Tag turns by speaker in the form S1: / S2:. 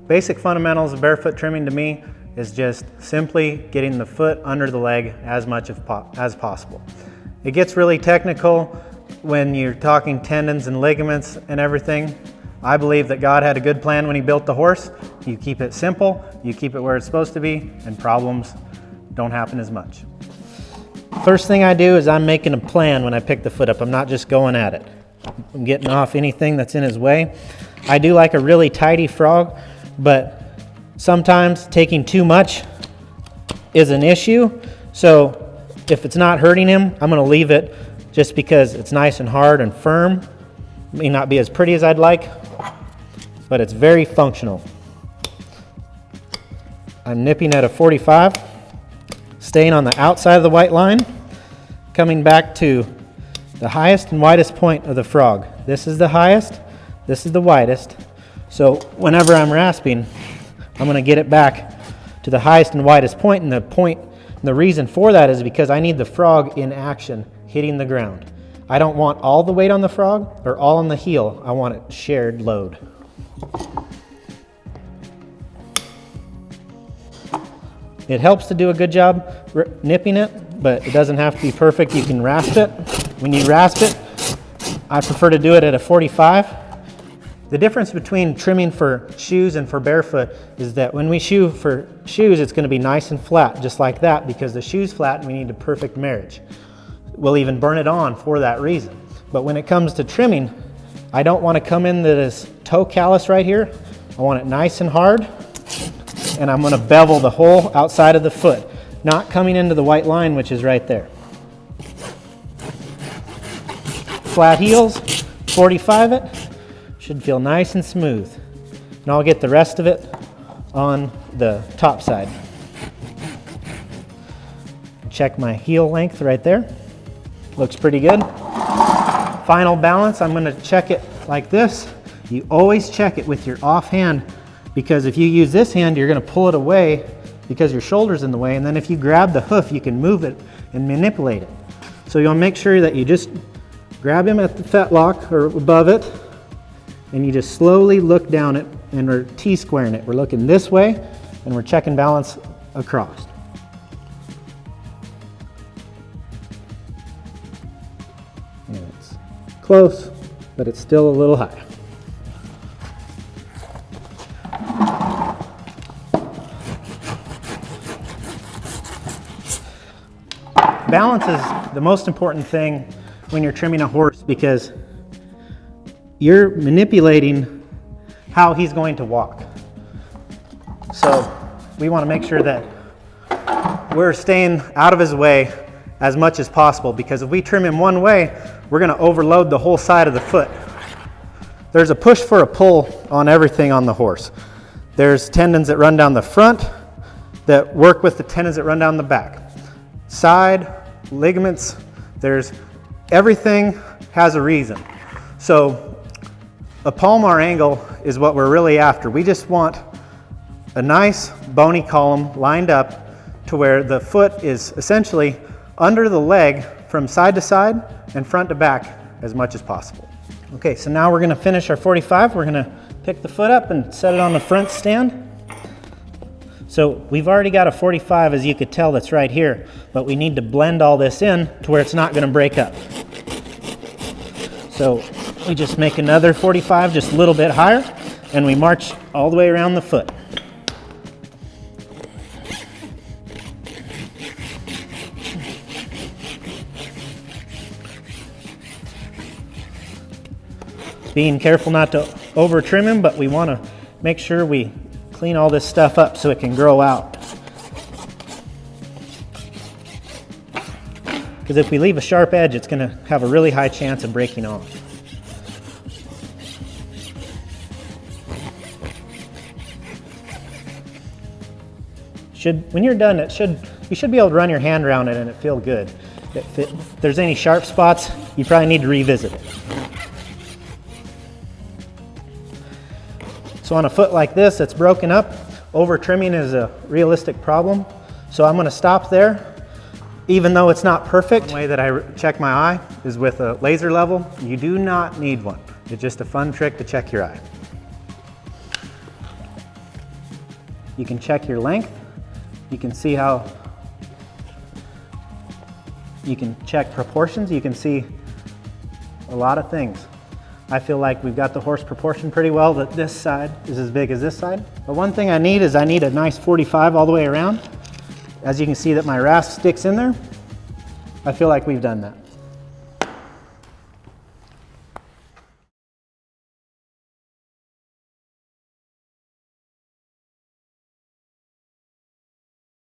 S1: basic fundamentals of barefoot trimming to me is just simply getting the foot under the leg as much as possible. It gets really technical when you're talking tendons and ligaments and everything. I believe that God had a good plan when He built the horse. You keep it simple, you keep it where it's supposed to be, and problems don't happen as much. First thing I do is I'm making a plan when I pick the foot up. I'm not just going at it. I'm getting off anything that's in his way. I do like a really tidy frog, but sometimes taking too much is an issue. So if it's not hurting him, I'm going to leave it just because it's nice and hard and firm. It may not be as pretty as I'd like, but it's very functional. I'm nipping at a 45, staying on the outside of the white line, coming back to the highest and widest point of the frog. This is the highest, this is the widest. So whenever I'm rasping, I'm going to get it back to the highest and widest point, and the reason for that is because I need the frog in action, hitting the ground. I don't want all the weight on the frog or all on the heel. I want it shared load. It helps to do a good job nipping it, but it doesn't have to be perfect. You can rasp it. When you rasp it, I prefer to do it at a 45. The difference between trimming for shoes and for barefoot is that when we shoe for shoes, it's going to be nice and flat, just like that, because the shoe's flat and we need a perfect marriage. We'll even burn it on for that reason. But when it comes to trimming, I don't want to come into this toe callus right here. I want it nice and hard, and I'm going to bevel the whole outside of the foot, not coming into the white line, which is right there. Flat heels, 45 it, should feel nice and smooth. And I'll get the rest of it on the top side. Check my heel length right there. Looks pretty good. Final balance, I'm going to check it like this. You always check it with your off hand, because if you use this hand, you're going to pull it away because your shoulder's in the way, and then if you grab the hoof, you can move it and manipulate it. So you'll make sure that you just grab him at the fetlock or above it, and you just slowly look down it, and we're T-squaring it. We're looking this way, and we're checking balance across. And it's close, but it's still a little high. Balance is the most important thing when you're trimming a horse, because you're manipulating how he's going to walk. So we want to make sure that we're staying out of his way as much as possible, because if we trim him one way, we're going to overload the whole side of the foot. There's a push for a pull on everything on the horse. There's tendons that run down the front that work with the tendons that run down the back. Side, ligaments, everything has a reason. So a palmar angle is what we're really after. We just want a nice bony column lined up to where the foot is essentially under the leg from side to side and front to back as much as possible. Okay, so now we're going to finish our 45. We're going to pick the foot up and set it on the front stand. So we've already got a 45, as you could tell, that's right here, but we need to blend all this in to where it's not going to break up. So we just make another 45 just a little bit higher, and we march all the way around the foot. Being careful not to over trim him, but we want to make sure we clean all this stuff up so it can grow out. Because if we leave a sharp edge, it's going to have a really high chance of breaking off. When you're done, you should be able to run your hand around it and it feel good. If there's any sharp spots, you probably need to revisit it. So on a foot like this that's broken up, over trimming is a realistic problem. So I'm going to stop there, even though it's not perfect. The way that I check my eye is with a laser level. You do not need one. It's just a fun trick to check your eye. You can check your length. You can see how, you can check proportions. You can see a lot of things. I feel like we've got the horse proportioned pretty well, that this side is as big as this side. But one thing I need is I need a nice 45 all the way around. As you can see that my rasp sticks in there. I feel like we've done that.